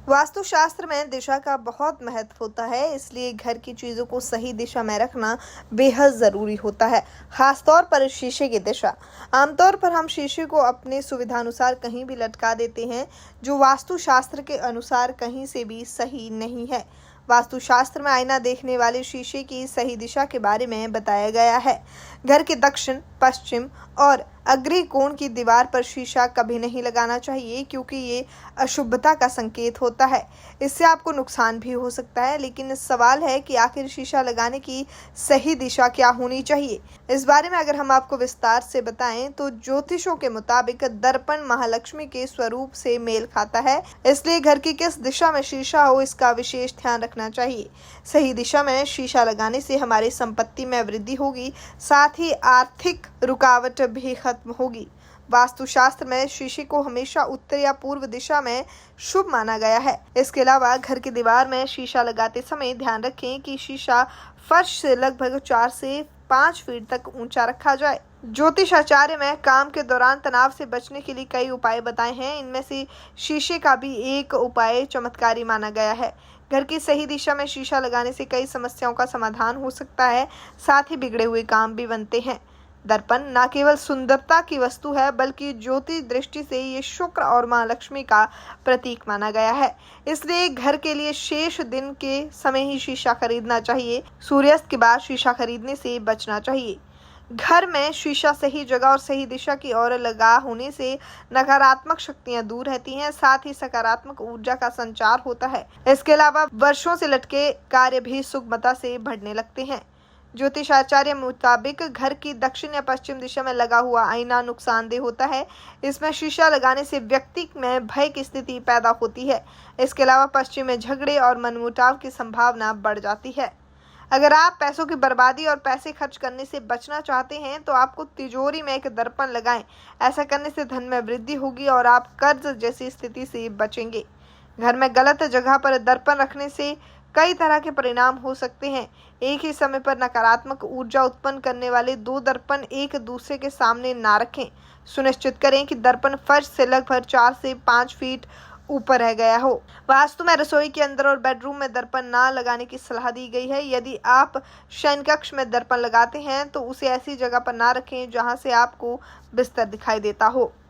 वास्तुशास्त्र में दिशा का बहुत महत्व होता है, इसलिए घर की चीजों को सही दिशा में रखना बेहद जरूरी होता है। खासतौर पर शीशे की दिशा। आमतौर पर हम शीशे को अपने सुविधानुसार कहीं भी लटका देते हैं, जो वास्तुशास्त्र के अनुसार कहीं से भी सही नहीं है। वास्तुशास्त्र में आईना देखने वाले शीशे की सही दिशा के बारे में बताया गया है। घर के दक्षिण, पश्चिम और अग्रही कोण की दीवार पर शीशा कभी नहीं लगाना चाहिए, क्योंकि ये अशुभता का संकेत होता है। इससे आपको नुकसान भी हो सकता है। लेकिन सवाल है कि आखिर शीशा लगाने की सही दिशा क्या होनी चाहिए। इस बारे में अगर हम आपको विस्तार से बताएं तो ज्योतिषों के मुताबिक दर्पण महालक्ष्मी के स्वरूप से मेल खाता है, इसलिए घर की किस दिशा में शीशा हो इसका विशेष ध्यान रखना चाहिए। सही दिशा में शीशा लगाने से हमारी संपत्ति में वृद्धि होगी, साथ ही आर्थिक रुकावट भी खत्म होगी। वास्तुशास्त्र में शीशे को हमेशा उत्तर या पूर्व दिशा में शुभ माना गया है। इसके अलावा घर की दीवार में शीशा लगाते समय ध्यान रखें कि शीशा फर्श से लगभग 4 से 5 फीट तक ऊंचा रखा जाए। ज्योतिषाचार्य में काम के दौरान तनाव से बचने के लिए कई उपाय बताए हैं। इनमें से शीशे का भी एक उपाय चमत्कारी माना गया है। घर की सही दिशा में शीशा लगाने से कई समस्याओं का समाधान हो सकता है, साथ ही बिगड़े हुए काम भी बनते हैं। दर्पण न केवल सुंदरता की वस्तु है, बल्कि ज्योतिष दृष्टि से ये शुक्र और मां लक्ष्मी का प्रतीक माना गया है। इसलिए घर के लिए शेष दिन के समय ही शीशा खरीदना चाहिए। सूर्यास्त के बाद शीशा खरीदने से बचना चाहिए। घर में शीशा सही जगह और सही दिशा की ओर लगा होने से नकारात्मक शक्तियां दूर रहती हैं, साथ ही सकारात्मक ऊर्जा का संचार होता है। इसके अलावा वर्षों से लटके कार्य भी सुगमता से बढ़ने लगते हैं। ज्योतिषाचार्य मुताबिक घर की दक्षिण या पश्चिम दिशा में लगा हुआ आईना नुकसानदेह होता है। इसमें शीशा लगाने से व्यक्ति में भय की स्थिति पैदा होती है। इसके अलावा पश्चिम में झगड़े और मनमुटाव की संभावना बढ़ जाती है। अगर आप पैसों की बर्बादी और पैसे खर्च करने से बचना चाहते हैं तो आपको तिजोरी में एक दर्पण लगाएं। ऐसा करने से धन में वृद्धि होगी और आप कर्ज जैसी स्थिति से बचेंगे। घर में गलत जगह पर दर्पण रखने से कई तरह के परिणाम हो सकते हैं। एक ही समय पर नकारात्मक ऊर्जा उत्पन्न करने वाले 2 दर्पण एक दूसरे के सामने ना रखें। सुनिश्चित करें कि दर्पण फर्श से लगभग 4 से 5 फीट ऊपर रह गया हो। वास्तु में रसोई के अंदर और बेडरूम में दर्पण ना लगाने की सलाह दी गई है। यदि आप शयन कक्ष में दर्पण लगाते हैं तो उसे ऐसी जगह पर ना रखें जहां से आपको बिस्तर दिखाई देता हो।